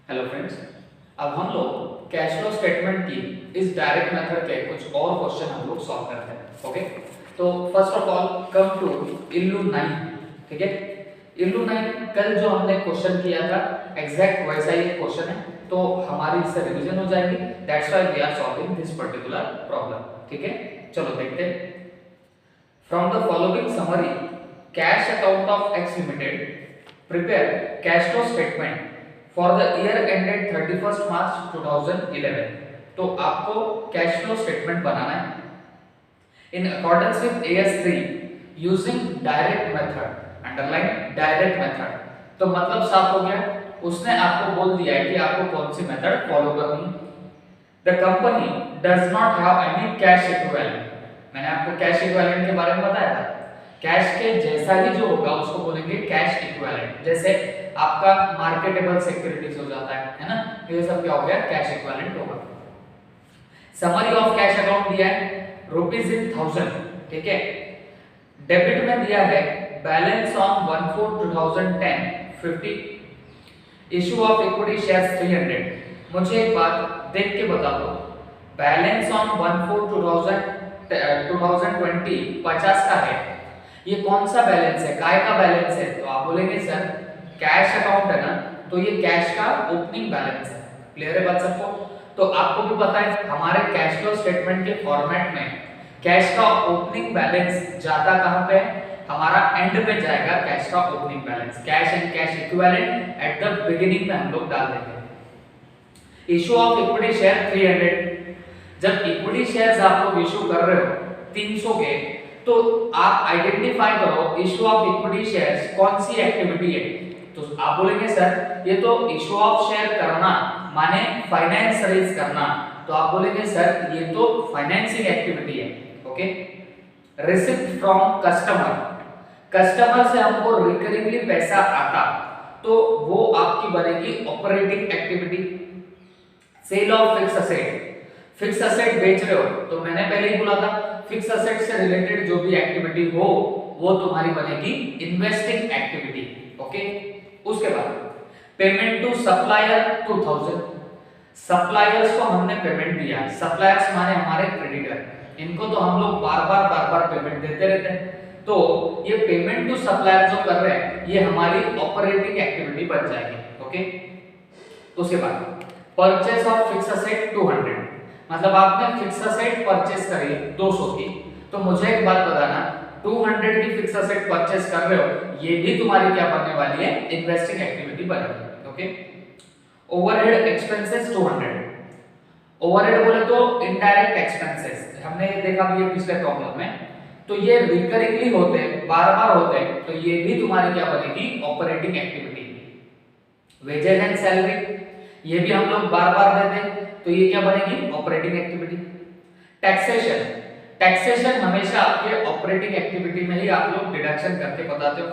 Hello friends, अब हम लोग कैश फ्लो स्टेटमेंट की इस डायरेक्ट मेथड के कुछ और क्वेश्चन हम लोग सॉल्व करते हैं। ओके, तो first of all come to illu 9। ठीक है, इल्लू 9 कल जो हमने क्वेश्चन किया था एग्जैक्ट वैसा ही क्वेश्चन है, तो हमारी इससे रिवीजन हो जाएगी। That's why we are solving this particular problem. ठीक है, चलो देखते हैं। From the following summary, cash account of X limited prepare cash flow statement for the year ended 31st March 2011। तो आपको कैश फ्लो स्टेटमेंट बनाना है in accordance with AS3 using direct method. Underline direct method, तो मतलब साफ हो गया, उसने आपको बोल दिया है कि आपको कौन सी मेथड फॉलो करनी है। The company does not have any cash equivalent. मैंने आपको कैश इक्विवेलेंट के बारे में बताया था। कैश के जैसा ही जो होगा उसको बोलेंगे कैश इक्विवेलेंट। जैसे आपका मार्केटेबल सिक्योरिटीज हो जाता है ना, तो ये सब क्या हो गया, कैश इक्विवेलेंट होगा। समरी ऑफ कैश अकाउंट दिया है रुपीज इन 1000। ठीक है, डेबिट में दिया है balance on 1/4/2010 50, issue of equity shares 300। मुझे एक बात देख के बता दो, बैलेंस ऑन 1/4/2020 50 का है, ये कौन सा बैलेंस है, काय का बैलेंस है? तो आप बोलेंगे सर कैश अकाउंट है ना, तो ये कैश का ओपनिंग बैलेंस है। क्लियर है बात सबको? तो आपको भी पता है हमारे कैश फ्लो स्टेटमेंट के फॉर्मेट में कैश का ओपनिंग बैलेंस जाता कहां पे है, हमारा एंड में जाएगा कैश का opening balance. Cash and cash equivalent at the beginning में हम लोग डाल देंगे। Issue of equity share 300। जब इक्विटी शेयर्स आप लोग इशू कर रहे हो 300 के, तो आप आइडेंटिफाई करो इशू ऑफ इक्विटी शेयर्स कौन सी एक्टिविटी है। तो आप बोलेंगे सर ये तो इशू ऑफ शेयर करना माने फाइनेंस रेज करना, तो आप बोलेंगे सर ये तो फाइनेंसिंग एक्टिविटी है। Okay, receipt from customer, customer से हमको रिकरिंगली पैसा आता, तो वो आपकी बनेगी operating activity. Sale of fix asset, fix asset बेच रहे हो, तो मैंने पहले ही बोला था फिक्स असेट से रिलेटेड जो भी एक्टिविटी हो वो तुम्हारी बनेगी इन्वेस्टिंग एक्टिविटी। ओके, उसके बाद पेमेंट टू सप्लायर 2000। सप्लायर्स को हमने पेमेंट दिया, सप्लायर्स माने हमारे क्रेडिटर, इनको तो हम लोग बार बार पेमेंट देते रहते हैं, तो ये पेमेंट टू सप्लायर जो कर रहे हैं ये हमारी ऑपरेटिंग एक्टिविटी बन जाएगी। ओके, उसके बाद परचेस ऑफ फिक्स असेट 200, मतलब आपने फिक्स असेट परचेस करी 200 की, तो मुझे एक बात बताना 200 की फिक्स असेट परचेस कर रहे हो, ये भी तुम्हारी क्या बनने वाली है, इन्वेस्टिंग एक्टिविटी बनेगी। Okay, overhead expenses 200। ओवरहेड बोले तो इनडायरेक्ट एक्सपेंसेस, हमने ये देखा भी है पिछले प्रॉब्लम में, तो ये रिकरिंगली होते हैं, बार होते हैं, तो ये भी तुम्हारी क्या बनेगी, operating activity. Wages and salary, ये भी हम लोग बार देते हैं, तो ये क्या बनेगी, ऑपरेटिंग एक्टिविटी। टैक्सेशन, टैक्सेशन हमेशा आपके ऑपरेटिंग एक्टिविटी में ही आप लोग डिडक्शन करके बताते हो।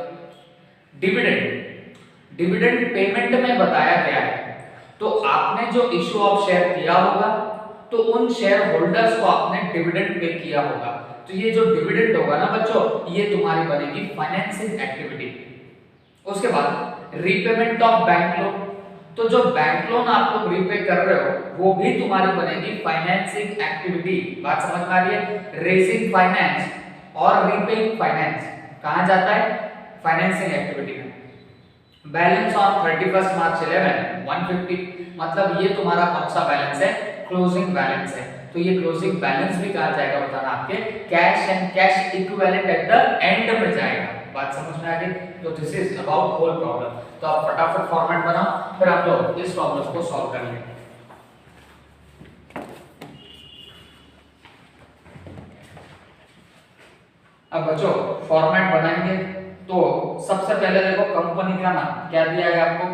डिविडेंड, डिविडेंड पेमेंट में बताया गया है, तो आपने जो इशू ऑफ शेयर किया होगा तो उन शेयर होल्डर्स को आपने डिविडेंड पे किया होगा, तो ये जो डिविडेंड होगा ना बच्चों, ये तुम्हारी बनेगी फाइनेंसिंग एक्टिविटी। उसके बाद रीपेमेंट ऑफ बैंक लोन, तो जो बैंक लोन आप लोग रीपे कर रहे हो वो भी तुम्हारी बनेगी फाइनेंसिंग एक्टिविटी। बात समझ में आ रही है? रेजिंग फाइनेंस और रीपेइंग फाइनेंस कहां जाता है, फाइनेंसिंग एक्टिविटी में। बैलेंस ऑन 31st मार्च 11 150, मतलब ये तुम्हारा कौन सा बैलेंस है, क्लोजिंग बैलेंस है, तो ये क्लोजिंग बैलेंस भी कहा जाएगा बताना आपके cash and cash equivalent at the end में जाएगा। बात समझ में आ गई? तो this is about whole problem. तो आप फटाफट फॉर्मेट बनाओ, फिर आप लोग इस प्रॉब्लम को सॉल्व कर लेंगे। अब बच्चों फॉर्मेट बनाएंगे, तो सबसे पहले देखो कंपनी का नाम क्या दिया है आपको,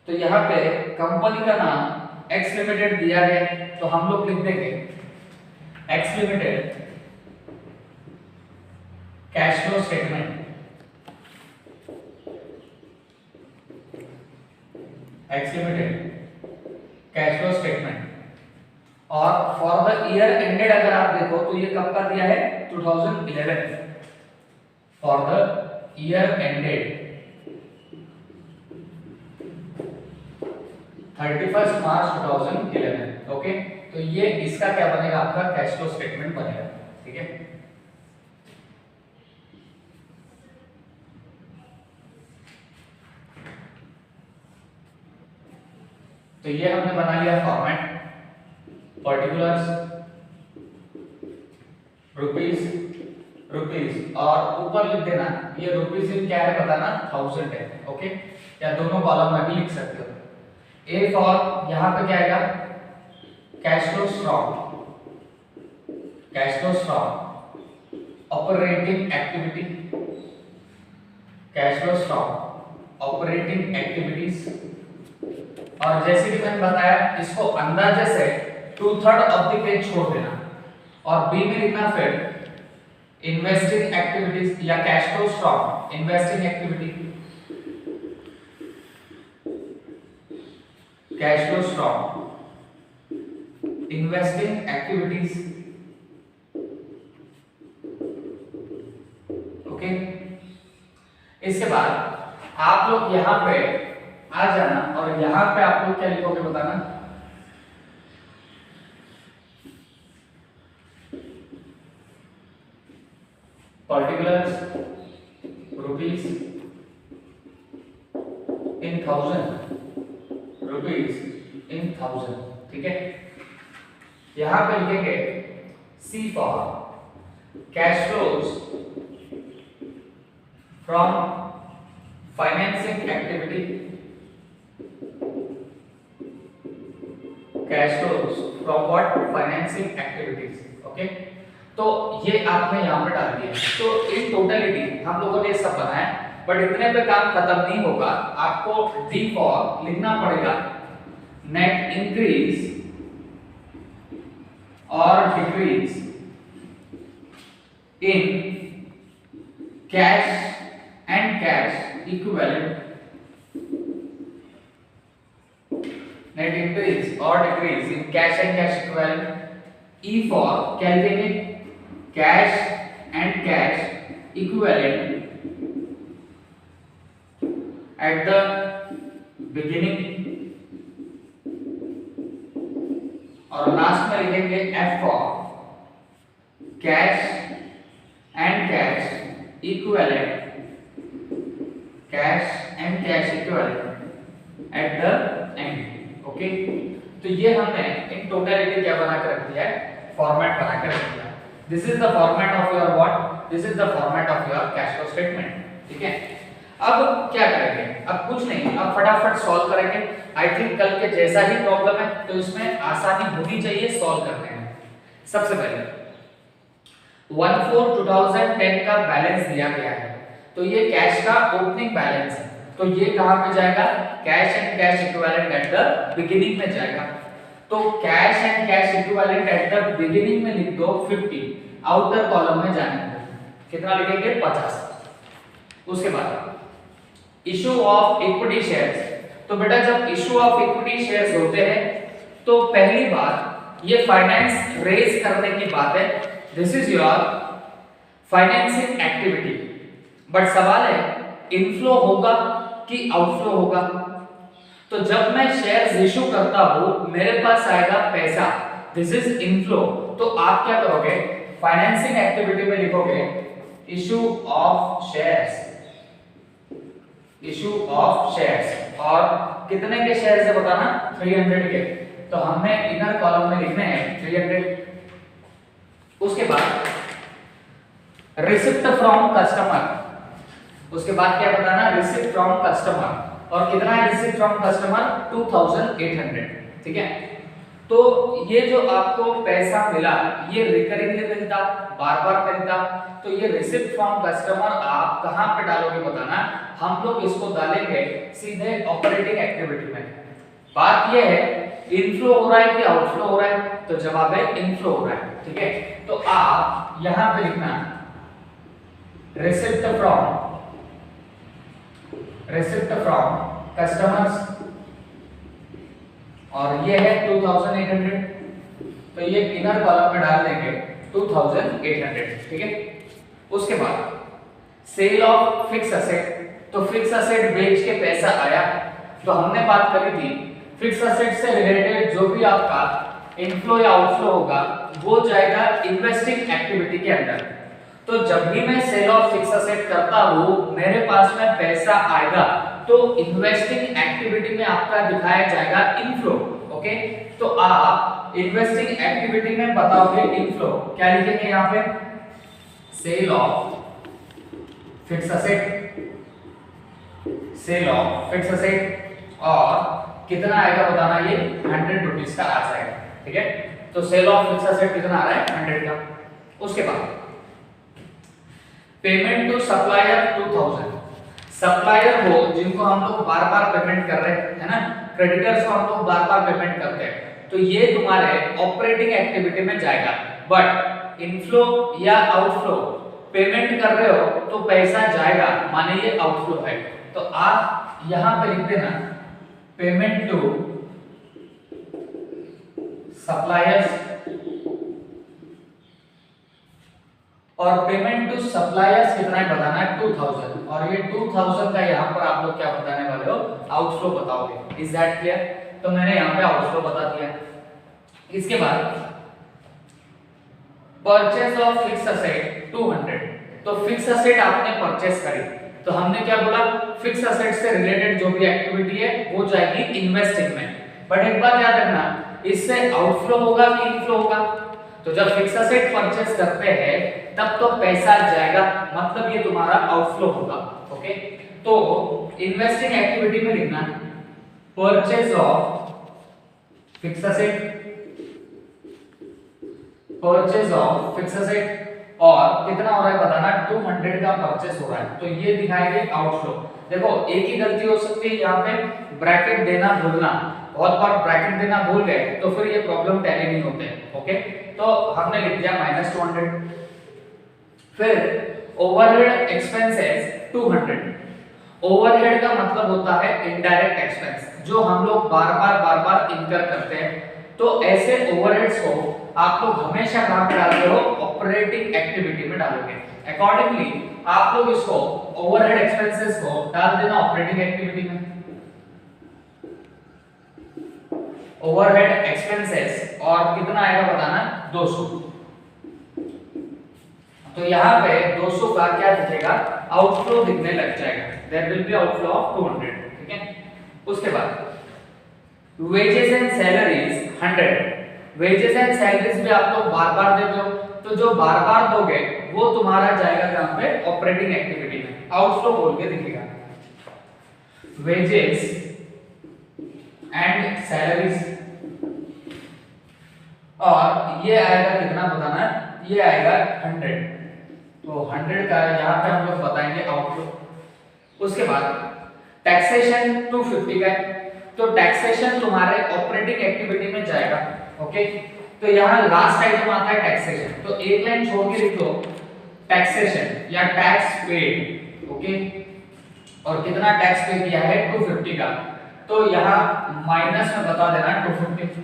तो यहाँ पे कंपनी का नाम एक्स लिमिटेड दिया है, तो हम लोग लिख देंगे x limited cash flow statement, x limited cash flow statement. और फॉर द ईयर एंडेड अगर आप देखो तो ये कब का दिया है, 2011, for the year ended 31 March 2011। Okay, तो ये इसका क्या बनेगा, आपका कैश फ्लो स्टेटमेंट बनेगा। ठीक है, तो ये हमने बना लिया फॉर्मेट, पर्टिकुलर्स, रुपीस और ऊपर लिख देना ये रुपीस इन क्या है बताना, 1000 है। ओके, या दोनों कॉलम में भी लिख सकते हो। ए फॉर यहां पे क्या आएगा, cash flow from operating activity, cash flow from operating activities. और जैसे कि मैंने बताया इसको अंदाजे से 2/3 ऑफ द पेज छोड़ देना और बी में लिखना फिर इन्वेस्टिंग एक्टिविटीज या cash flow from investing activity, cash flow from investing activities. Okay, इसके बाद आप लोग यहां पे आ जाना और यहां पे आप लोग क्या लिखोगे बताना, particulars rupees in 1000, rupees in 1000। ठीक है, यहां पे लिखेंगे C for cash flows from financing activity, cash flows from what, financing activities. Okay, तो ये आपने यहां पे डाल दिया। तो इन टोटलिटी हम लोगों ने सब बनाया, बट इतने पे काम खत्म नहीं होगा, आपको डी फॉर लिखना पड़ेगा नेट इंक्रीज और decrease in cash and cash equivalent, net increase और decrease in cash and cash equivalent. E for क्या लिखेंगे, cash and cash equivalent at the beginning और लास्ट में लिखेंगे F for cash and cash equivalent, cash and cash equivalent at the end. Okay, तो ये हमने in totality क्या बना कर रख दिया है, फॉर्मेट बना कर रख दिया। This is the format of your what, this is the format of your cash flow statement. ठीक है, अब क्या करेंगे, अब कुछ नहीं, अब फटाफट सॉल्व करेंगे। आई थिंक कल के जैसा ही प्रॉब्लम है, तो इसमें आसानी होनी चाहिए सॉल्व करने में। सबसे पहले 1/4/2010 का बैलेंस दिया गया है, तो ये कैश का ओपनिंग बैलेंस है, तो ये कहां पे जाएगा, cash and cash equivalent at the beginning में जाएगा। तो cash and cash equivalent at the beginning में लिख दो 50, आउटर कॉलम में जाने दो, कितना लिखेंगे 50। उसके बाद इशू ऑफ इक्विटी शेयर्स, तो बेटा जब इशू ऑफ इक्विटी शेयर्स होते हैं तो पहली बात ये फाइनेंस रेज करने की बात है, this is your financing activity. But सवाल है इनफ्लो होगा कि आउटफ्लो होगा। तो जब मैं शेयर्स इशू करता हूं मेरे पास आएगा पैसा, दिस इज इनफ्लो। तो आप क्या करोगे, फाइनेंसिंग एक्टिविटी में लिखोगे issue of shares, issue of shares, और कितने के शेयर्स है बताना, 300 के। तो हमने इनर कॉलम में लिखने हैं 300। उसके बाद रिसिप्ट फ्रॉम कस्टमर, उसके बाद क्या बताना, रिसिप्ट फ्रॉम कस्टमर, और कितना है रिसिप्ट फ्रॉम कस्टमर 2800। ठीक है, तो ये जो आपको पैसा मिला ये रिकरिंगली मिलता, बार-बार मिलता, तो ये रिसिप्ट फ्रॉम कस्टमर आप कहां पे डालोगे बताना, हम लोग इसको डालेंगे सीधे ऑपरेटिंग एक्टिविटी में। बात ये है इनफ्लो हो रहा है कि आउटफ्लो हो रहा है, तो जवाब है इनफ्लो हो रहा है। ठीक है, तो आप यहां पे लिखना रिसिप्ट फ्रॉम कस्टमर्स, और ये है 2800, तो ये इनर कॉलम में डाल देंगे 2800। ठीक है, उसके बाद सेल ऑफ फिक्स असेट, तो फिक्स असेट बेच के पैसा आया, तो हमने बात करी थी फिक्स असेट से रिलेटेड जो भी आपका इनफ्लो या आउटफ्लो होगा वो जाएगा इन्वेस्टिंग एक्टिविटी के अंदर। तो जब भी मैं सेल ऑफ फिक्स असेट करता हूं मेरे पास में पैसा आएगा, तो इन्वेस्टिंग एक्टिविटी में आपका दिखाया जाएगा इनफ्लो। ओके, तो आप इन्वेस्टिंग एक्टिविटी में बताओगे इनफ्लो, क्या लिखेंगे यहाँ पे, sale of fix asset, sale of fix asset, और कितना आएगा बताना, ये 100 रुपीस का आ जाएगा। ठीक है, तो सेल ऑफ फिक्स असेट कितना आ रहा है, 100 का। उसके बाद पेमेंट टू सप्लायर 2000, सप्लायर वो जिनको हम लोग बार बार पेमेंट कर रहे हैं, है ना, क्रेडिटर्स को हम लोग बार बार पेमेंट करते हैं, तो ये तुम्हारे ऑपरेटिंग एक्टिविटी में जाएगा। बट इनफ्लो या आउटफ्लो पेमेंट कर रहे हो तो पैसा जाएगा, माने ये आउटफ्लो है, तो आप यहां पे लिख देना पेमेंट टू सप्लायर्स, और पेमेंट टू सप्लायर्स कितना है बताना है 2000, और ये 2000 का यहाँ पर आप लोग क्या बताने वाले हो, आउटफ्लो बताओगे। Is that clear? तो मैंने यहाँ पे आउटफ्लो बता दिया। इसके बाद परचेज ऑफ फिक्स असेट 200, तो फिक्स असेट आपने परचेज करी, तो हमने क्या बोला, फिक्स असेट से रिलेटेड जो भी एक्टिविटी है वो जाएगी इन्वेस्टिंग में। बट एक बात याद रखना, इससे आउटफ्लो होगा कि इनफ्लो होगा, तो जब फिक्स असेट परचेज करते हैं तब तो पैसा जाएगा, मतलब ये तुम्हारा आउटफ्लो होगा। ओके, तो इन्वेस्टिंग एक्टिविटी में लिखना purchase of fix asset, purchase of fix asset, और कितना हो रहा है बताना, 200 का परचेज हो रहा है, तो ये दिखाएंगे आउटफ्लो। देखो एक ही गलती हो सकती है यहाँ पे, ब्रैकेट देना भूलना, बहुत बार ब्रैकेट देना भूल गए तो फिर ये प्रॉब्लम टैली नहीं होते। ओके, तो हमने लिख दिया -200। फिर ओवरहेड एक्सपेंसेस 200, ओवरहेड का मतलब होता है इनडायरेक्ट एक्सपेंस, जो हम लोग बार बार इनकर करते हैं, तो ऐसे ओवरहेड्स को आप लोग हमेशा कहां पे डालते हो, ऑपरेटिंग एक्टिविटी में डालोगे। अकॉर्डिंगली आप लोग इसको ओवरहेड एक्सपेंसेस को डाल देना ऑपरेटिंग एक्टिविटी में, ओवरहेड एक्सपेंसेस, और कितना आएगा बताना 200, तो यहाँ पे 200 का क्या दिखेगा, आउटफ्लो दिखने लग जाएगा, there will be outflow of 200। ठीक है, उसके बाद wages and salaries 100, wages and salaries भी आप लोग बार बार देते हो, तो जो बार बार दोगे वो तुम्हारा जाएगा कहां पे, ऑपरेटिंग एक्टिविटी में, आउटफ्लो बोल के दिखेगा, वेजेस एंड सैलरीज, और ये आएगा कितना बताना, ये आएगा 100, तो 100 का यहाँ पे हम लोग बताएंगे आउटफ्लो। उसके बाद टैक्सेशन 250 का, तो टैक्सेशन तुम्हारे ऑपरेटिंग एक्टिविटी में जाएगा। ओके, तो यहाँ लास्ट आइटम आता है टैक्सेशन, तो एक लाइन छोड़ के लिख दो टैक्सेशन या टैक्स पेड। ओके, और कितना टैक्स पे किया है 250 का, तो यहाँ माइनस में बता देना 250।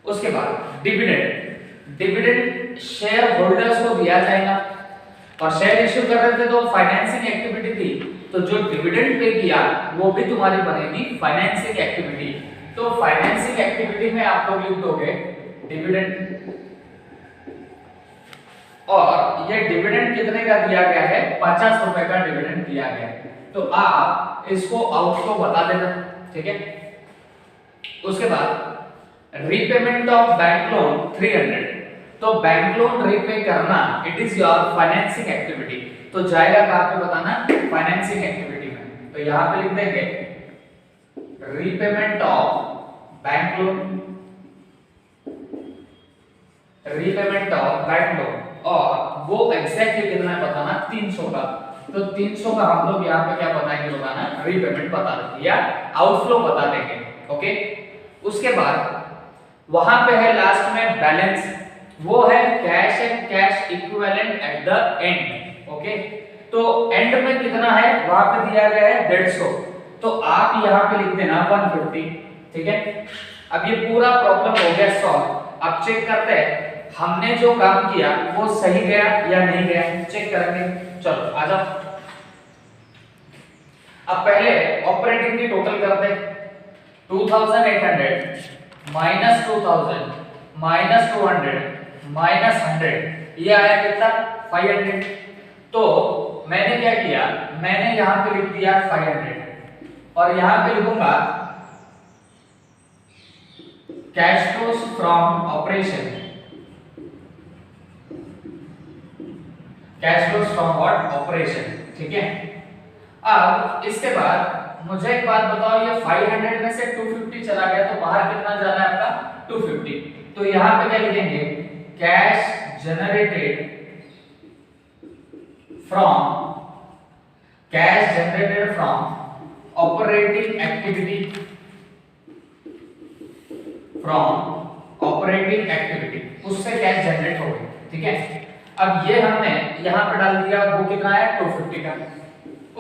उसके बाद डिविडेंड, डिविडेंड शेयर होल्डर्स को दिया जाएगा, और शेयर इश्यू कर रहे थे तो फाइनेंसिंग एक्टिविटी थी, तो जो डिविडेंड पे किया वो भी तुम्हारी बनेगी फाइनेंसिंग एक्टिविटी। तो फाइनेंसिंग एक्टिविटी में आप लोग लिख दोगे डिविडेंड, और ये डिविडेंड कितने का दिया गया है, 50 रुपए का डिविडेंड दिया गया है, तो आप इसको आउटफ्लो बता देना। ठीक है, उसके बाद रीपेमेंट ऑफ बैंक लोन 300, तो बैंक लोन रीपे करना it is your financing activity, तो जाएगा कहां पे बताना, फाइनेंसिंग एक्टिविटी में, तो यहां पे लिख देंगे repayment of bank loan, repayment of bank loan, और वो एग्जैक्टली कितना है बताना 300 का, तो 300 का हम लोग यहाँ पे क्या बताएंगे बताना, रीपेमेंट बता देंगे या आउटफ्लो बता देंगे। ओके, उसके बाद वहां पे है लास्ट में बैलेंस, वो है cash and cash equivalent at the end. Okay, तो एंड में कितना है वहां पे दिया गया है 150, तो आप यहाँ पे लिख देना 150। ठीक है, अब ये पूरा प्रॉब्लम हो गया सॉल्व। अब चेक करते हैं हमने जो काम किया वो सही गया या नहीं गया, चेक करेंगे। चलो आ जाओ। अब पहले ऑपरेटिंग की टोटल करते हैं। 2800 माइनस 2000 माइनस 200 माइनस 100, ये आया कितना 500। तो मैंने क्या किया, मैंने यहां पे लिख दिया 500 और यहां पे लिखूंगा cash flows from operation, cash flows from what operation, ठीक है। अब इसके बाद मुझे एक बात बताओ, ये 500 में से 250 चला गया तो बाहर कितना जाना है आपका 250। तो यहां पे क्या लिखेंगे, cash generated from operating activity, उससे कैश जनरेट हो गई, ठीक है। अब ये हमने यहां पे डाल दिया, वो कितना है 250 का।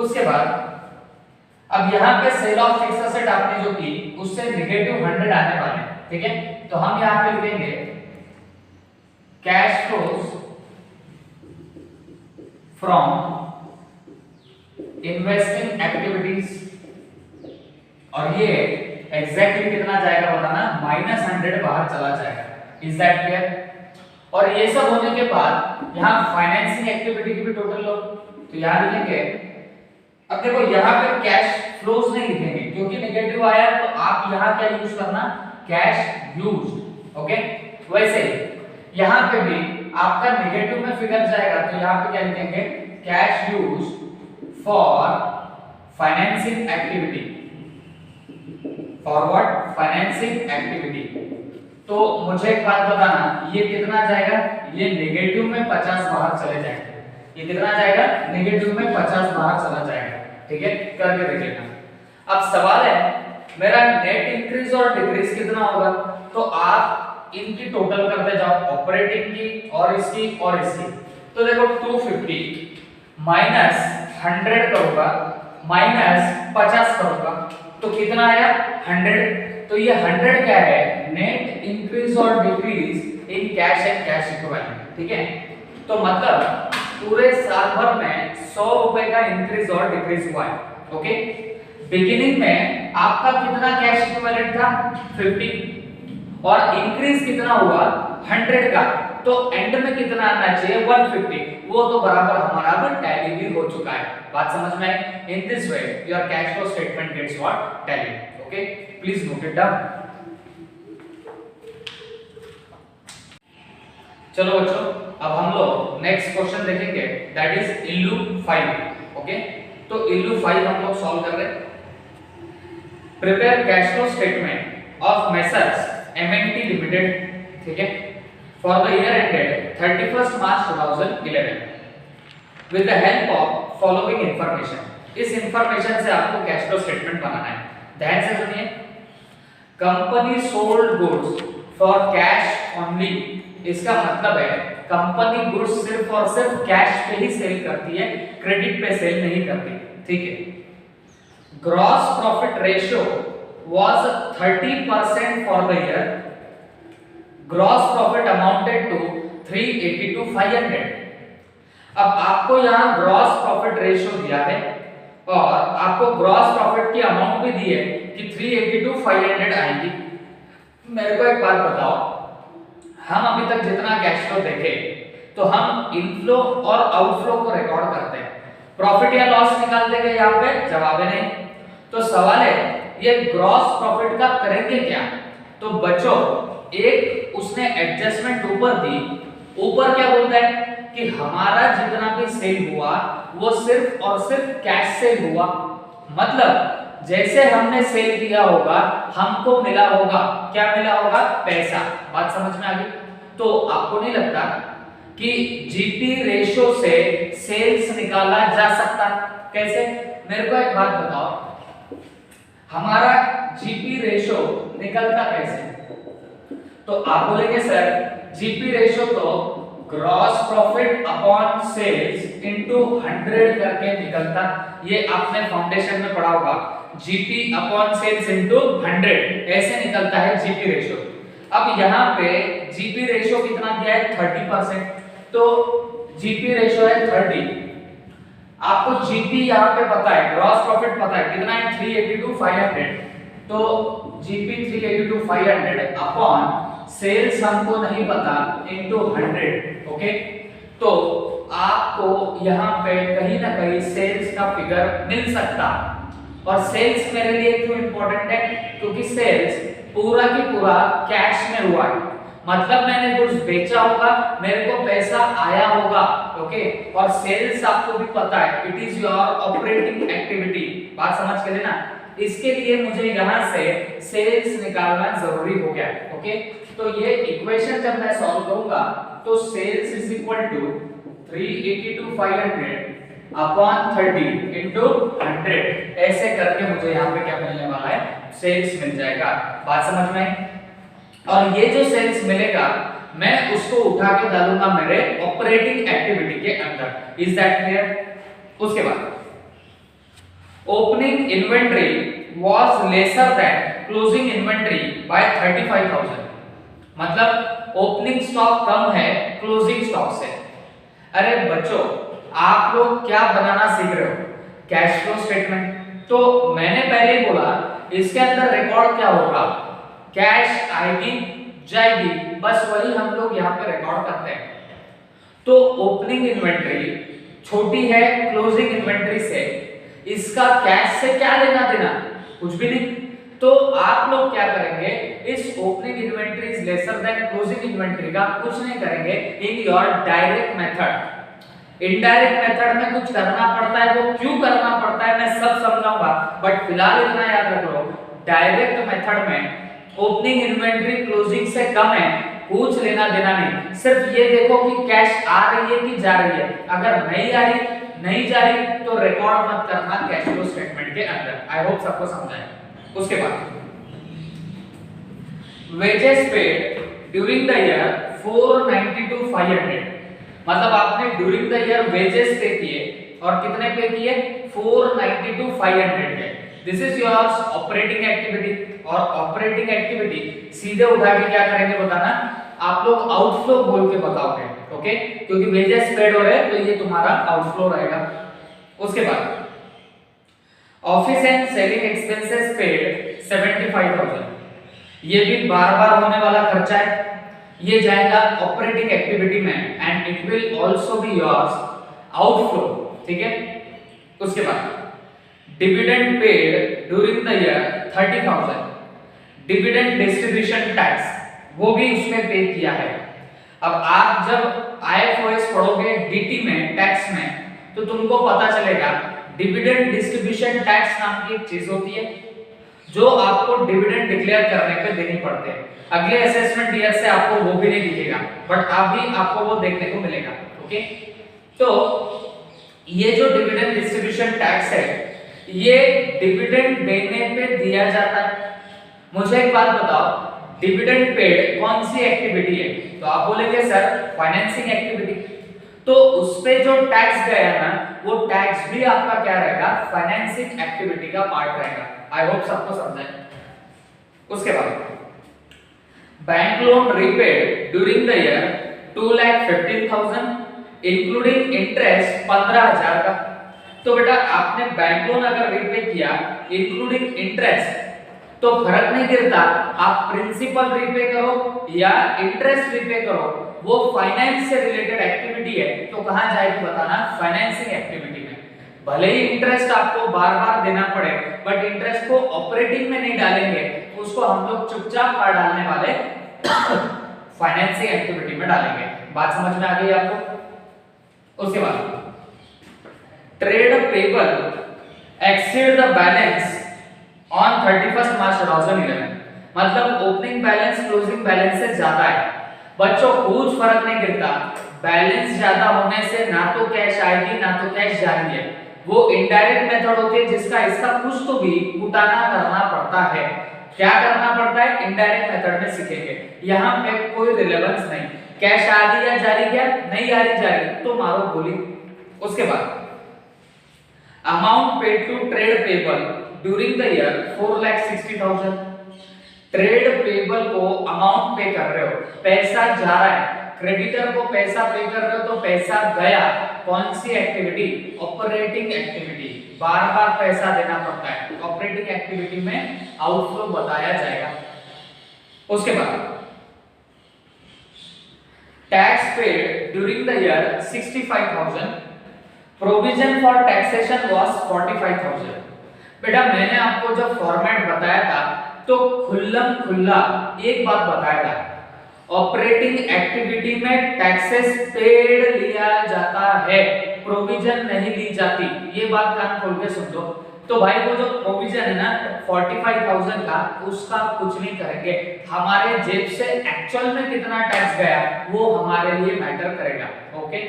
उसके बाद अब यहाँ पे सेल ऑफ फिक्स एसेट आपने जो की उससे -100 आने वाले, ठीक है। तो हम यहाँ पे लिखेंगे cash flows from investing activities, और ये एग्जैक्टली कितना जाएगा बताना, -100 बाहर चला जाएगा। Is that clear? और ये सब होने के बाद यहाँ फाइनेंसिंग एक्टिविटी की भी टोटल लो, तो यहाँ लिखेंगे। अब देखो यहाँ पे कैश फ्लोज नहीं लिखेंगे क्योंकि नेगेटिव आया, तो आप यहाँ क्या यूज करना, कैश यूज्ड, ओके। वैसे यहाँ पे भी आपका नेगेटिव में फिगर जाएगा, तो यहाँ पे क्या लिखेंगे, cash used for financing activity, for what, financing activity. तो मुझे एक बात बताना, ये कितना जाएगा, ये नेगेटिव में 50 बाहर चले जाएंगे। ये कितना जाएगा, नेगेटिव में 50 बाहर चला जाएगा, ठीक है। करके देख लेना। अब सवाल है मेरा नेट इंक्रीज और डिक्रीज कितना होगा, तो आप इनकी टोटल करते जाओ, ऑपरेटिंग की और इसकी और इसकी। तो देखो 250 माइनस 100 करूंगा माइनस 50 करूंगा तो कितना आया 100। तो ये 100 क्या है, नेट इंक्रीज और decrease in cash and cash equivalent, ठीक है। तो मतलब पूरे साल भर में 100 रुपए का इंक्रीज और डिक्रीज हुआ है, ओके। बिगिनिंग में आपका कितना कैश इक्विवेलेंट था 50 और इंक्रीज कितना हुआ 100 का, तो एंड में कितना आना चाहिए 150, वो तो बराबर हमारा अब टैली भी हो चुका है। बात समझ में आई? In this way your cash flow statement gets what tally, okay. Please note it down. चलो बच्चों, अब हम लोग नेक्स्ट क्वेश्चन देखेंगे, दैट इज इल्लू 5, ओके। तो इल्लू 5 हम लोग सॉल्व कर रहे हैं। Prepare cash flow statement of messrs MNT limited, ठीक है, for the year ended 31st March 2011 with the help of following information. इस इंफॉर्मेशन से आपको कैश फ्लो स्टेटमेंट बनाना है। ध्यान से सुनिए। Company sold goods for cash only, इसका मतलब है कंपनी गुड्स सिर्फ और सिर्फ कैश पे ही सेल करती है, क्रेडिट पे सेल नहीं करती, ठीक है। Gross profit ratio was 30% for the year, gross profit amounted to 382,500। अब आपको यहां ग्रॉस प्रॉफिट रेशियो दिया है और आपको ग्रॉस प्रॉफिट की अमाउंट भी दी है कि 382,500 आएगी। मेरे को एक बात बताओ, हम अभी तक जितना कैश फ्लो देखे तो हम इनफ्लो और आउटफ्लो को रिकॉर्ड करते हैं, प्रॉफिट या लॉस निकालते गए, यहाँ पे जवाब है नहीं। तो सवाल है ये ग्रॉस प्रॉफिट का करेंगे क्या। तो बच्चों एक उसने एडजस्टमेंट ऊपर दी, ऊपर क्या बोलता है कि हमारा जितना भी सेल हुआ वो सिर्फ और सिर्फ कैश सेल हुआ, मतलब जैसे हमने सेल किया होगा हमको मिला होगा, क्या मिला होगा, पैसा। बात समझ में आ गई? तो आपको नहीं लगता कि जीपी रेशो से सेल्स निकाला जा सकता? कैसे? मेरे को एक बात बताओ, हमारा जीपी रेशो निकलता कैसे? तो आप बोलेंगे सर जीपी रेशो तो gross profit upon sales into 100 करके निकलता। ये आपने फाउंडेशन में पढ़ा होगा, जीपी अपॉन सेल्स इनटू 100 ऐसे निकलता है जीपी रेशो। अब यहाँ पे जीपी रेशियो कितना दिया है 30%, तो जीपी रेशियो है 30। आपको जीपी यहाँ पे पता है, ग्रॉस प्रॉफिट पता है कितना है 382 500, तो जीपी 382 500 अपॉन सेल्स हमको नहीं पता इनटू 100। ओके, तो आपको यहाँ पे कहीं ना कहीं सेल्स का फिगर मिल सकता। और सेल्स मेरे लिए क्यों इंपॉर्टेंट है, क्योंकि सेल्स पूरा की पूरा कैश में हुआ है, मतलब मैंने गुड्स बेचा होगा, मेरे को पैसा आया होगा। ओके, और सेल्स आपको भी पता है it is your operating activity, बात समझ के लेना। इसके लिए मुझे यहाँ से सेल्स निकालना जरूरी हो गया। ओके, तो ये इक्वेशन जब मैं सॉल्व करूंगा तो sales is equal to 382 500 upon 30 into 100, ऐसे करके मुझे यहाँ पे क्या मिलने वाला है, सेल्स मिल जाएगा। बात समझ में आई? और ये जो सेल्स मिलेगा मैं उसको उठा के डालूंगा मेरे ऑपरेटिंग एक्टिविटी के अंदर। Is that clear? उसके बाद opening inventory was lesser than closing inventory by 35,000, मतलब ओपनिंग स्टॉक कम है क्लोजिंग स्टॉक से। अरे बच्चों, आप लोग क्या बनाना सीख रहे हो, कैश फ्लो स्टेटमेंट। तो मैंने पहले ही बोला इसके अंदर रिकॉर्ड क्या होगा, कैश आएगी जाएगी, बस वही हम लोग यहाँ पे रिकॉर्ड करते हैं। तो ओपनिंग इन्वेंटरी छोटी है क्लोजिंग इन्वेंटरी से, इसका कैश से क्या लेना देना, कुछ भी नहीं। तो आप लोग क्या करेंगे, इस opening inventory is lesser than closing inventory का कुछ नहीं करेंगे in your direct method. Indirect method में कुछ करना पड़ता है, वो क्यों करना पड़ता है मैं सब समझाऊंगा, बट फिलहाल इतना याद रख लो, डायरेक्ट मेथड में ओपनिंग इन्वेंटरी क्लोजिंग से कम है, कुछ लेना देना नहीं। सिर्फ ये देखो कि कैश आ रही है कि जा रही है, अगर नहीं आ रही नहीं जा रही तो रिकॉर्ड मत करना कैश फ्लो स्टेटमेंट के अंदर। आई होप सबको समझ आए। उसके बाद wages paid during the year 492 500, मतलब आपने ड्यूरिंग द ईयर वेजेस पे किए और कितने पे किए 492 500 पे। This is your operating activity, और ऑपरेटिंग एक्टिविटी सीधे उठा के क्या करेंगे बताना, आप लोग आउटफ्लो बोल के बताओगे। ओके, क्योंकि वेजेस पेड हो रहे हैं तो ये तुम्हारा आउटफ्लो रहेगा। उसके बाद office and selling expenses paid 75,000, ये भी बार-बार होने वाला खर्चा है, ये जाएगा ऑपरेटिंग एक्टिविटी में and it will also be yours outflow. ठीक है, उसके बाद dividend paid during the year 30,000, dividend distribution tax वो भी उसमें पे किया है। अब आप जब आईएफओएस पढ़ोगे डीटी में टैक्स में, तो तुमको पता चलेगा डिविडेंड डिस्ट्रीब्यूशन टैक्स नाम की एक चीज होती है जो आपको डिविडेंड डिक्लेयर करने पे देनी पड़ते हैं। अगले असेसमेंट ईयर से आपको वो भी नहीं दिखेगा, बट अभी आपको वो देखने को मिलेगा। ओके, तो ये जो डिविडेंड डिस्ट्रीब्यूशन टैक्स है ये डिविडेंड देने पे दिया जाता है। मुझे एक बात बताओ, डिविडेंड पेड कौन सी एक्टिविटी है, तो आप बोलेंगे सर फाइनेंसिंग एक्टिविटी, तो उस पे जो टैक्स गया ना वो टैक्स भी आपका क्या रहेगा, फाइनेंसिंग एक्टिविटी का पार्ट रहेगा। आई होप सबको समझ आए। उसके बाद bank loan repaid during the year 2,15,000 including interest 15,000 का। तो बेटा आपने बैंक लोन अगर रीपे किया इंक्लूडिंग इंटरेस्ट तो फर्क नहीं गिरता, आप प्रिंसिपल रीपे करो या इंटरेस्ट रीपे करो, वो फाइनेंस से रिलेटेड एक्टिविटी है, तो कहां जाएगी बताना, फाइनेंसिंग एक्टिविटी में। भले ही इंटरेस्ट आपको बार-बार देना पड़े, बट इंटरेस्ट को ऑपरेटिंग में नहीं डालेंगे, उसको हम लोग चुपचाप बाहर डालने वाले फाइनेंसिंग एक्टिविटी में डालेंगे। बात समझ में आ गई आपको? उसके बाद trade payable exceed the balance on 31 मार्च 2011, मतलब ओपनिंग बैलेंस क्लोजिंग बैलेंस से ज्यादा है। बच्चों कुछ फर्क नहीं गिरता, बैलेंस ज्यादा होने से ना तो कैश आएगी ना तो कैश जा रही है, वो इनडायरेक्ट मेथड होती है जिसका इसका कुछ तो भी उठाना करना पड़ता है। क्या करना पड़ता है, इनडायरेक्ट मेथड में सीखेंगे, यहाँ पे कोई रिलेवेंस नहीं, कैश आ रही है जा रही क्या, नहीं आ रही जा रही तो मारो गोली। उसके बाद amount paid to trade payable during the year 4,60,000, trade payable को अमाउंट पे कर रहे हो, पैसा जा रहा है, क्रेडिटर को पैसा पे कर रहे हो तो पैसा गया, कौन सी एक्टिविटी, ऑपरेटिंग एक्टिविटी, बार बार पैसा देना पड़ता है, ऑपरेटिंग एक्टिविटी में आउटफ्लो बताया जाएगा। उसके बाद tax paid during the year 65,000, provision for taxation was 45,000। बेटा मैंने आपको जो फॉर्मेट बताया था तो खुल्लम खुल्ला एक बात बताया था, ऑपरेटिंग एक्टिविटी में टैक्सेस पेड लिया जाता है, प्रोविजन नहीं ली जाती, ये बात कान खोल के सुन लो। तो भाई वो जो प्रोविजन है ना 45,000 का, उसका कुछ नहीं करेंगे, हमारे जेब से एक्चुअल में कितना टैक्स गया वो हमारे लिए मैटर करेगा। ओके,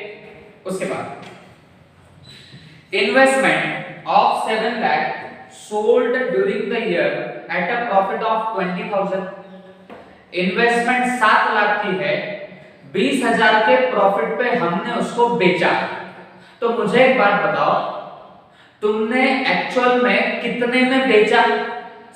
उसके बाद investment of 7 lakh sold during the year at a profit of 20,000। Investment 7 lakh की है, 20,000 के प्रॉफिट पे हमने उसको बेचा। तो मुझे एक बात बताओ, तुमने एक्चुअल में कितने में बेचा?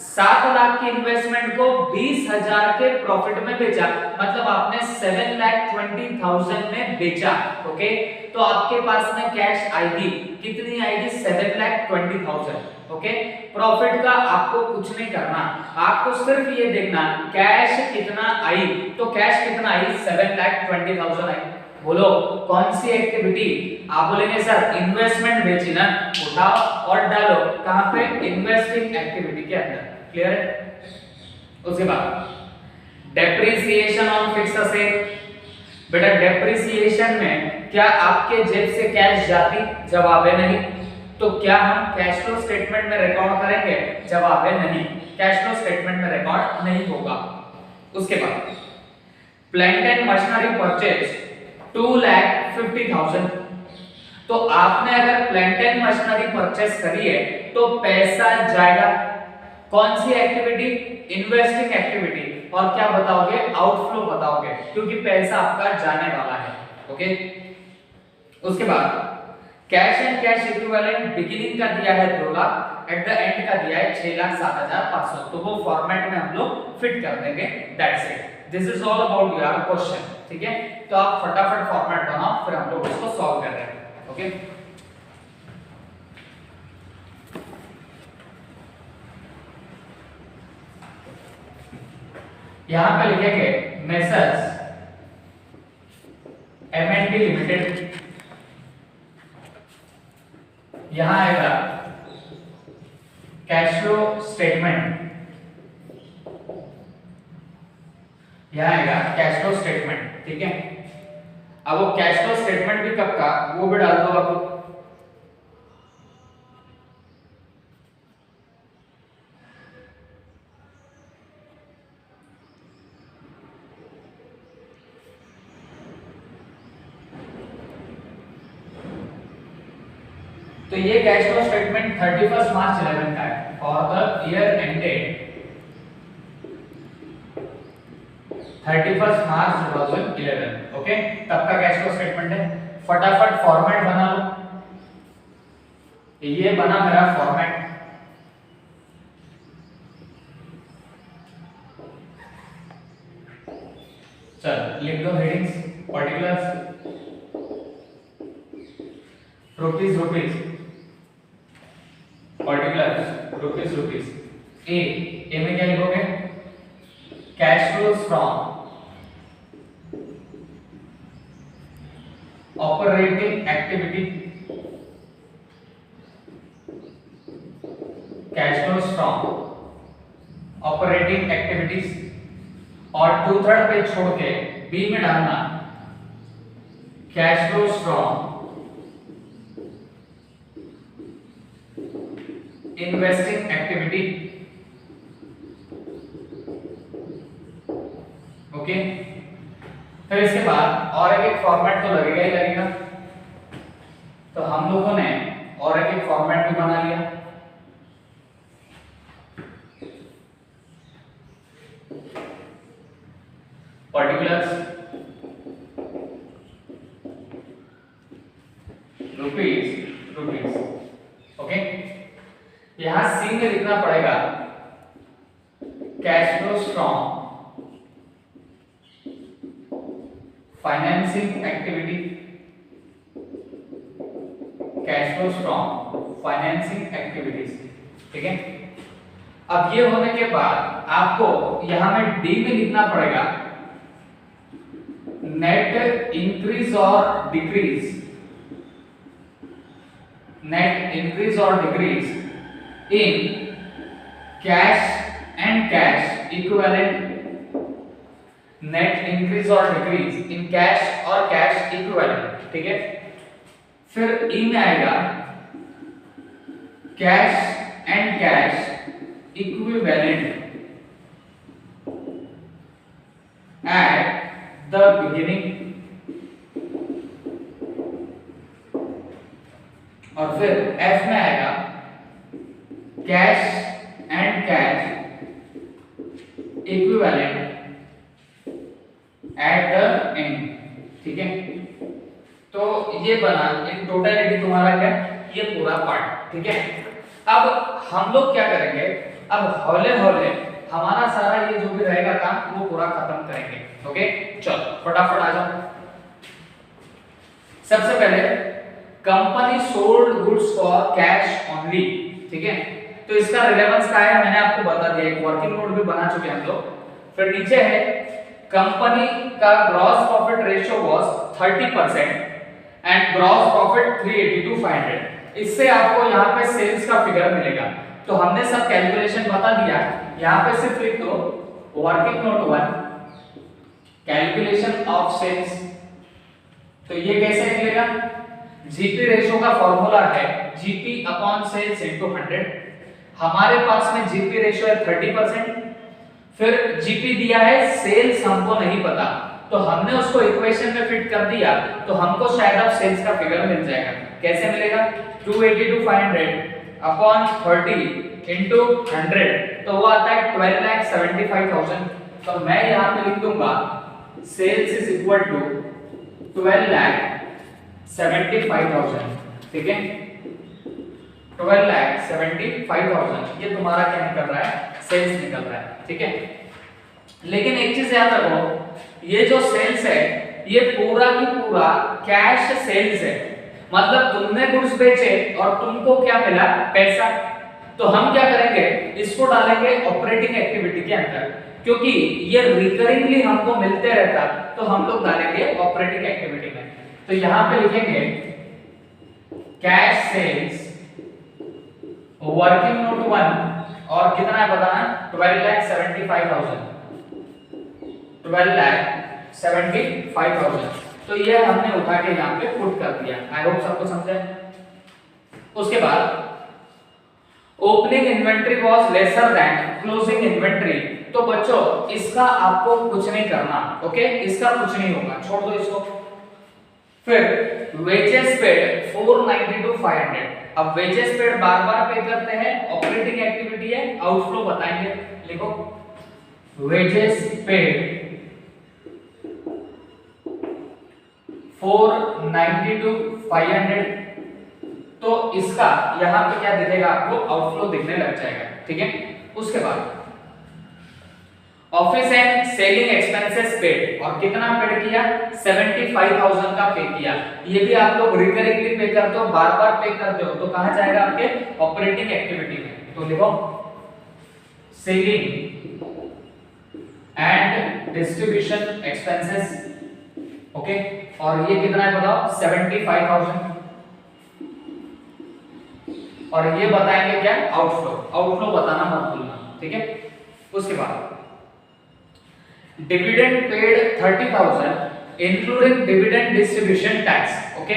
7 लाख की इन्वेस्टमेंट को 20,000 के प्रॉफिट में बेचा, मतलब आपने 7,20,000 में बेचा। ओके, तो आपके पास में कैश आएगी, कितनी आएगी? 7,20,000। ओके, प्रॉफिट का आपको कुछ नहीं करना, आपको सिर्फ ये देखना कैश कितना आई। तो कैश कितना आई? 7,20,000 आई। बोलो कौन सी एक्टिविटी? आप बोलेंगे सर इन्वेस्टमेंट बेची ना, उठाओ और डालो कहां पे? इन्वेस्टिंग एक्टिविटी के अंदर। क्लियर है? उसके बाद डेप्रिसिएशन ऑन फिक्स्ड असेट। बेटा डेप्रिसिएशन में क्या आपके जेब से कैश जाती? जवाब है नहीं। तो क्या हम कैश फ्लो स्टेटमेंट में रिकॉर्ड करेंगे? जवाब है नहीं, कैश फ्लो स्टेटमेंट में रिकॉर्ड नहीं होगा। उसके बाद प्लांट एंड मशीनरी परचेज 2,50,000। तो आपने अगर प्लांट एंड मशीनरी परचेस करी है तो पैसा जाएगा, कौन सी एक्टिविटी? Investing activity. और क्या बताओगे? आउटफ्लो बताओगे, क्योंकि पैसा आपका जाने वाला है। ओके, उसके बाद cash and cash equivalent beginning का दिया है 2 लाख, एट द एंड का दिया है 6,07,500। तो वो फॉर्मेट में हम लोग फिट कर देंगे। That's it, this is all about your question. ठीक है, तो आप फटाफट फॉर्मेट बनाओ, फिर हम लोग इसको सॉल्व कर रहे हैं। ओके, यहां पे लिखेंगे मेसर्स M&D लिमिटेड, यहां आएगा कैश फ्लो स्टेटमेंट, यहां आएगा कैश फ्लो स्टेटमेंट। ठीक है, अब वो कैश फ्लो स्टेटमेंट भी कब का वो भी डाल दो आप। तो ये कैश फ्लो स्टेटमेंट 31 मार्च 11 का है for the year ended 31 March 2011। Okay, तब का कैश फ्लो स्टेटमेंट है। फटाफट फॉर्मेट बना लो, ये बना मेरा फॉर्मेट। चल लिख दो headings, particulars, rupees rupees, particulars rupees rupees. A में क्या लिखोगे? Cash flows from operating activity, cash flows from operating activities, और 2/3 पे छोड़ के बी में डालना cash flows from investing activity. Okay, फिर इसके बाद और एक फॉर्मेट तो लगेगा ही लगेगा, तो हम लोगों ने और एक फॉर्मेट भी बना लिया। Particulars rupees rupees. ओके, यहां सी में लिखना पड़ेगा cash flows from financing activity, cash flows from financing activities. ठीक है, अब ये होने के बाद आपको यहां में डी में लिखना पड़ेगा नेट इंक्रीज और डिक्रीज, नेट इंक्रीज और decrease in cash and cash equivalent, net increase और डिक्रीज इन कैश और कैश इक्विवेलेंट। ठीक है, फिर ई में आएगा cash and cash equivalent at the beginning, और फिर एफ में आएगा cash and cash equivalent at the and. ठीक है, तो ये बना एक टोटलिटी तुम्हारा क्या, ये पूरा पार्ट। ठीक है, अब हम लोग क्या करेंगे, अब हौले हौले हमारा सारा ये जो भी रहेगा काम वो पूरा खत्म करेंगे। ओके, चलो फटाफट आ जाओ। सबसे पहले company sold goods for cash only. ठीक है, तो इसका रिलेवेंस क्या है मैंने आपको बता दिया, एक वर्किंग नोट भी बना चुके हम लोग। फिर नीचे है कंपनी का gross profit ratio was 30% and gross profit 382,500। इससे आपको यहाँ पे सेल्स का फिगर मिलेगा। तो हमने सब कैलकुलेशन बता दिया, यहाँ पे सिर्फ लिख दो working note 1 calculation of sales. तो ये कैसे निकलेगा, जीपी रेशियो का फॉर्मूला है जीपी अपॉन सेल्स इनटू 100। हमारे पास में जीपी रेशियो है 30%, फिर जीपी दिया है, सेल्स हमको नहीं पता, तो हमने उसको इक्वेशन में फिट कर दिया, तो हमको शायद अब सेल्स का फिगर मिल जाएगा। कैसे मिलेगा, 282,500 अपॉन 30 इनटू 100, तो वो आता है 12,75,000। तो मैं यहाँ पे लिख दूंगा सेल्स इज इक्वल टू 12,75,000। ठीक है, 12,75,000 ये तुम्हारा क्या निकल रहा है, सेल्स निकल रहा है। ठीक है, लेकिन एक चीज याद रखो, ये जो सेल्स है ये पूरा की पूरा कैश सेल्स है, मतलब तुमने गुड्स बेचे और तुमको क्या मिला, पैसा। तो हम क्या करेंगे, इसको डालेंगे ऑपरेटिंग एक्टिविटी के अंदर, क्योंकि ये रिकरिंगली हमको मिलते रहता, तो हम लोग डालेंगे ऑपरेटिंग एक्टिविटी में। तो यहां पे लिखेंगे कैश सेल्स वर्किंग नोट 1 और कितना है बताना, 12,75,000, 12,75,000। तो ये हमने उठा के यहाँ पे पुट कर दिया। आई होप सबको समझा है। उसके बाद opening inventory was lesser than closing inventory. तो बच्चों इसका आपको कुछ नहीं करना, ओके, इसका कुछ नहीं होगा, छोड़ दो इसको। फिर वेजेस पेड 492,500। अब वेजेस पेड बार बार पे करते हैं, ऑपरेटिंग एक्टिविटी है, आउटफ्लो बताएंगे। लिखो वेजेस पेड 492,500। तो इसका यहां पे क्या दिखेगा, आपको आउटफ्लो दिखने लग जाएगा। ठीक है, उसके बाद office and selling expenses paid, और कितना पेड किया, 75,000 का पे किया। ये भी आप लोग रिकरिंगली पे करते हो, बार बार पे करते हो, तो कहां जाएगा, आपके ऑपरेटिंग एक्टिविटी में। तो लिखो selling and distribution expenses. Okay, और ये कितना है बताओ, 75,000। और ये बताएंगे क्या, आउटफ्लो। आउटफ्लो बताना मत भूलना। ठीक है, उसके बाद dividend paid 30,000 including dividend distribution tax. Okay,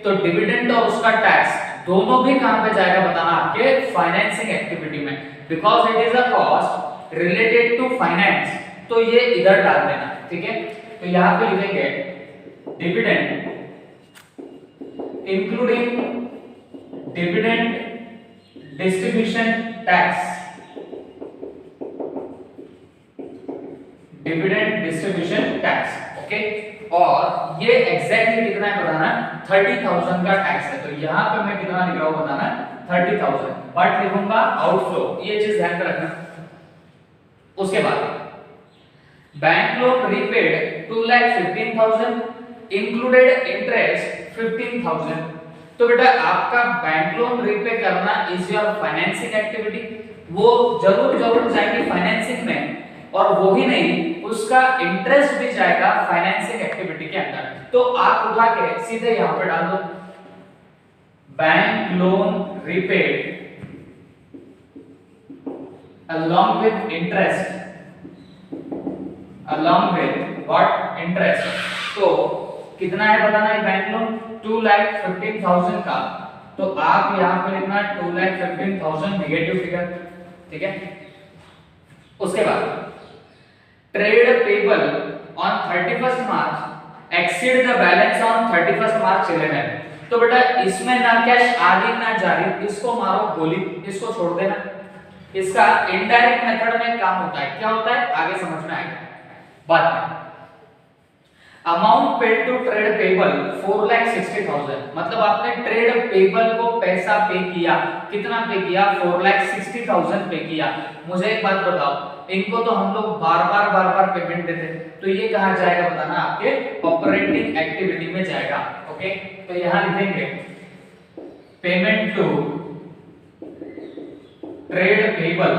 तो डिविडेंड और उसका टैक्स दोनों भी कहां पे जाएगा बताना, आपके फाइनेंसिंग एक्टिविटी में, because it is a cost related to finance. तो ये इधर डाल देना। ठीक है, तो यहां पे लिखेंगे dividend including dividend distribution tax, dividend distribution tax. Okay, और ये एग्जैक्टली कितना है बताना, 30,000 का टैक्स है। तो यहां पे मैं कितना लिख रहा हूं बताना, 30,000, बट लिखूंगा आउटफ्लो। ये चीज ध्यान में रखना। उसके बाद bank loan repaid 2,15,000 included interest 15,000। तो बेटा आपका बैंक लोन रीपे करना इज योर फाइनेंसिंग एक्टिविटी, वो जरूर जरूर जाएगी फाइनेंसिंग में, और वो ही नहीं उसका इंटरेस्ट भी जाएगा फाइनेंसिंग एक्टिविटी के अंदर। तो आप उठा के सीधे यहां पे डाल दो bank loan repaid along with interest, along with what interest। तो कितना है बताना है बैंक लोन 2,15,000 का, तो आप यहां पे लिखना 2,15,000 नेगेटिव फिगर, ठीक है। उसके बाद trade payable on 31st March exceed the balance on 31st मार्च 11। तो बेटा इसमें ना कैश आगे ना जारी, इसको मारो गोली, इसको छोड़ देना। इसका इनडायरेक्ट मेथड में काम होता है, क्या होता है आगे समझ में आएगा बाद में। Amount paid to trade payable 4,60,000, मतलब आपने ट्रेड पेबल को पैसा पे किया, कितना पे किया 4,60,000 पे किया। मुझे एक बात बताओ, इनको तो हम लोग बार बार पेमेंट देते, तो ये कहां जाएगा बताना, आपके ऑपरेटिंग एक्टिविटी में जाएगा। ओके, तो यहां लिखेंगे payment to trade payable,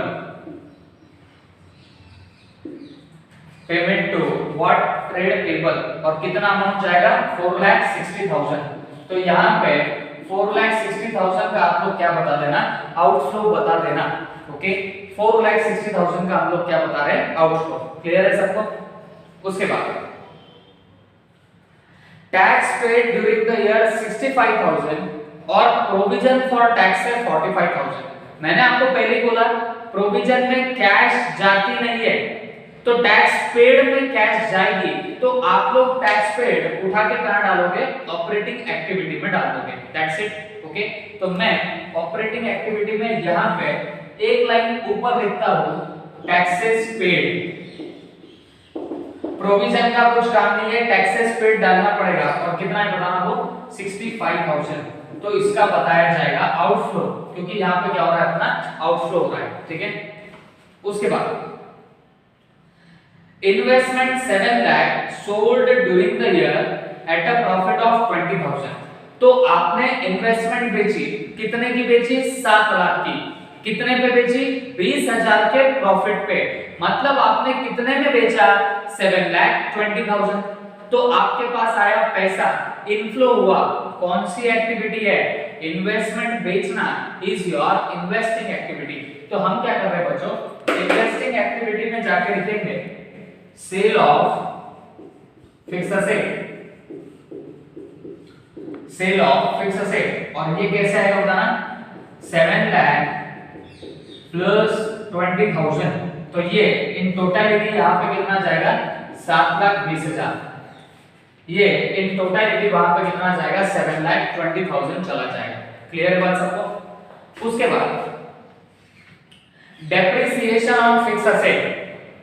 payment to what trade payable, और कितना अमाउंट जाएगा 4,60,000। तो यहां पे 4,60,000 का आप लोग क्या बता देना, आउटफ्लो बता देना। ओके, 4,60,000 का हम लोग क्या बता रहे हैं, आउटफ्लो। क्लियर है सबको। उसके बाद tax paid during the year 65,000 और प्रोविजन फॉर टैक्स है 45,000। मैंने आपको पहले ही बोला प्रोविजन में कैश जाती नहीं है, तो टैक्स पेड में कैश जाएगी, तो आप लोग टैक्स पेड उठा के कहां डालोगे, ऑपरेटिंग एक्टिविटी में डाल दोगे। That's it. ओके, तो मैं ऑपरेटिंग एक्टिविटी में यहां पे एक लाइन ऊपर लिखता हूं टैक्सेस पेड, प्रोविजन का कुछ काम नहीं है, टैक्सेस पेड डालना पड़ेगा, और कितना है बताना हो 65,000। तो इसका बताया जाएगा आउटफ्लो, क्योंकि यहां पे क्या हो रहा है, अपना आउटफ्लो हो रहा है, ठीक है। उसके बाद investment 7 lakh sold during the year at a profit of 20,000। तो आपने इन्वेस्टमेंट बेची, कितने की बेची 7 लाख की, कितने पे बेची 20,000 के प्रॉफिट पे, मतलब आपने कितने में बेचा 7,20,000। तो आपके पास आया पैसा, इनफ्लो हुआ, कौन सी एक्टिविटी है, इन्वेस्टमेंट बेचना इज योर इन्वेस्टिंग एक्टिविटी। तो हम क्या कर रहे हैं बच्चों, इन्वेस्टिंग एक्टिविटी में जाके लिखेंगे sale of fix asset, sale of fix asset, और ये कैसे आएगा बताना 7 लाख प्लस 20,000। तो ये इन टोटलिटी यहां पे कितना जाएगा 7,20,000, ये इन टोटलिटी वहां पे कितना जाएगा 7,20,000 चला जाएगा। क्लियर है बात सबको। उसके बाद डेप्रिसिएशन ऑन फिक्स असेट।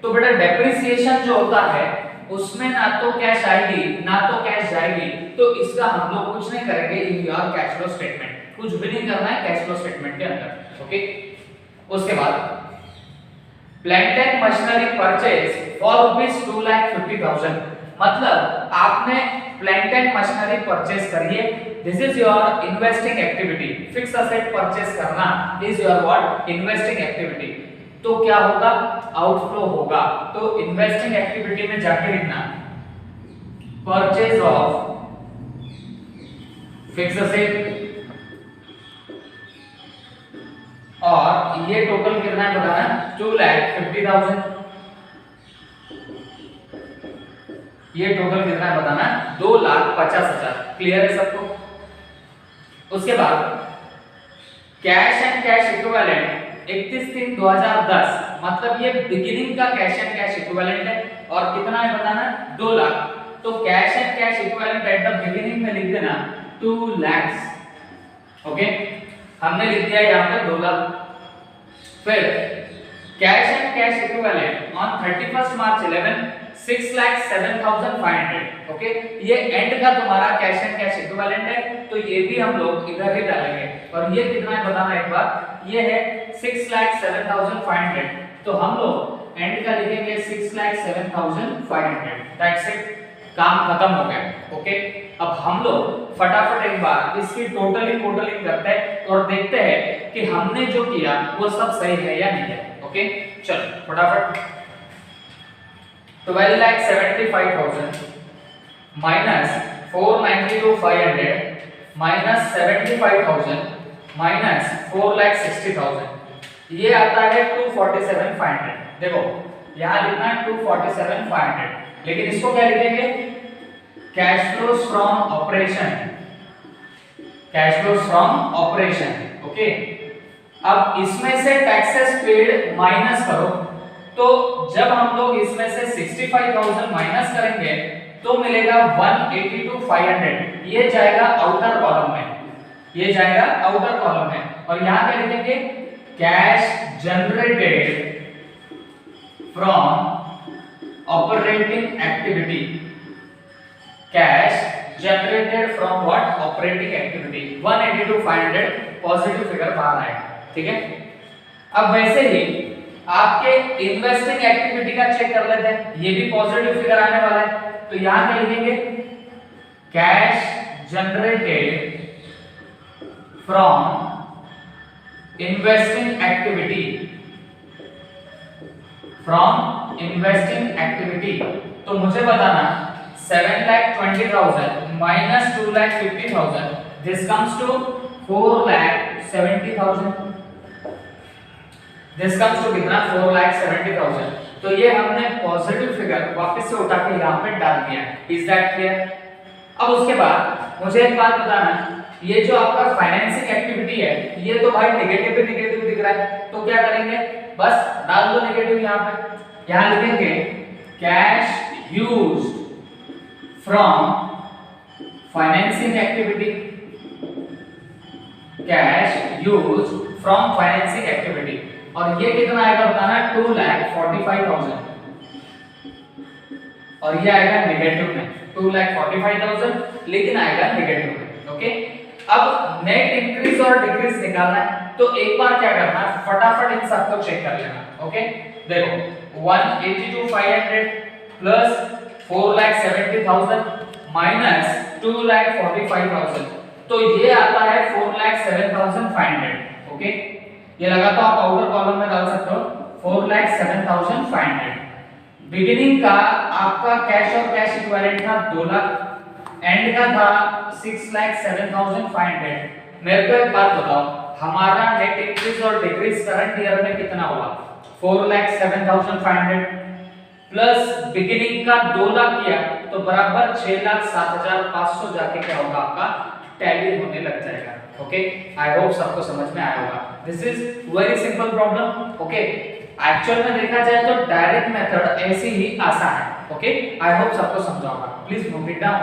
तो बेटा डेप्रिसिएशन जो होता है उसमें ना तो कैश आएगी ना तो कैश जाएगी, तो इसका हम लोग कुछ नहीं करेंगे in your cash flow statement, कुछ भी नहीं करना है कैश फ्लो स्टेटमेंट के अंदर। ओके, उसके बाद plant and machinery purchase for ₹2,50,000, मतलब आपने प्लांट एंड मशीनरी परचेज करी है, this is your investing activity. Fixed asset purchase करना is your what, investing activity. तो क्या होगा, आउटफ्लो होगा। तो इन्वेस्टिंग एक्टिविटी में जाके लिखना परचेज ऑफ फिक्स असेट, और ये टोटल कितना है बताना 2,50,000, ये टोटल कितना है बताना 2,50,000। क्लियर है सबको। उसके बाद कैश एंड कैश इक्विवेलेंट 31/3/2010, मतलब ये बिगिनिंग का कैश एंड कैश इक्विवेलेंट है, और कितना है बताना 2 लाख। तो cash and cash equivalent at the beginning में लिख देना 2 लाख। ओके, हमने लिख दिया यहां पे 2 लाख। फिर cash and cash equivalent on 31st March 11 6,07,500। Okay, ये एंड का तुम्हारा कैश एंड कैश इक्विवेलेंट है, तो ये भी हम लोग इधर ही डालेंगे। और ये कितना है बताना एक बार, ये है 6,07,500। तो हम लोग एंड का लिखेंगे 6,07,500। दैट्स इट, काम खत्म हो गया। ओके, अब हम लोग फटाफट एक बार इसकी टोटलिंग करते हैं और देखते हैं कि हमने जो किया वो सब सही है या नहीं है। ओके, चलो फटाफट। 12,75,000 माइनस 492,500 माइनस 75,000 माइनस 4,60,000, ये आता है 247,500। देखो यहाँ लिखना है 247,500, लेकिन इसको क्या लिखेंगे? Cash flows from operation, cash flows from operation. Okay, अब इसमें से टैक्सेस पेड माइनस करो, तो जब हम लोग इसमें से 65,000 माइनस करेंगे तो मिलेगा 182,500। ये जाएगा आउटर कॉलम में, ये जाएगा आउटर कॉलम में। और यहां क्या लिखेंगे? Cash generated from operating activity, cash generated from what? Operating activity. 182,500 positive figure बाहर आएगा। ठीक है, अब वैसे ही आपके इन्वेस्टिंग एक्टिविटी का चेक कर लेते हैं, ये भी पॉजिटिव फिगर आने वाला है। तो यहां क्या लिखेंगे? Cash generated from investing activity, from investing activity. तो मुझे बताना 7,20,000 minus 2,50,000, this comes to 4,70,000। This comes to कितना? 4,70,000। तो ये हमने पॉजिटिव फिगर वापस से उठा के यहाँ पे डाल दिया। Is that clear? अब उसके बाद मुझे एक बात बताना, ये जो आपका फाइनेंसिंग एक्टिविटी है ये तो भाई नेगेटिव दिख रहा है, तो क्या करेंगे? बस डाल दो नेगेटिव यहाँ पे। यहाँ लिखेंगे cash used from financing activity, cash used from financing activity. और ये कितना आएगा बताना? 2,45,000। और ये आएगा नेगेटिव में 2,45,000, लेकिन आएगा नेगेटिव में। ओके, अब नेट इंक्रीज और डिक्रीज निकालना है, तो एक बार क्या करना है, फटाफट इन सबको चेक कर लेना। ओके, देखो 182,500 प्लस 4,70,000 माइनस 2,45,000, तो ये आता है 4,07,500। ओके, ये लगा तो आप आउटर कॉलम में डाल सकते हो 4,07,500। बिगिनिंग का आपका कैश और कैश इक्विवेलेंट था 2 लाख, एंड का था 6,07,500। मेरे को एक बात बताओ, हमारा नेट इंक्रीज और डिक्रीज करंट ईयर में कितना हुआ? 4,07,500 प्लस बिगिनिंग का 2 लाख किया तो बराबर 6,07,500 जाके क्या होगा? आपका टैली होने लग जाएगा। ओके, आई होप सबको समझ में आया होगा। This is very simple problem. Okay, actual में देखा जाए तो डायरेक्ट मेथड ऐसी ही आसान है। ओके, आई होप सबको समझा होगा। Please note it down.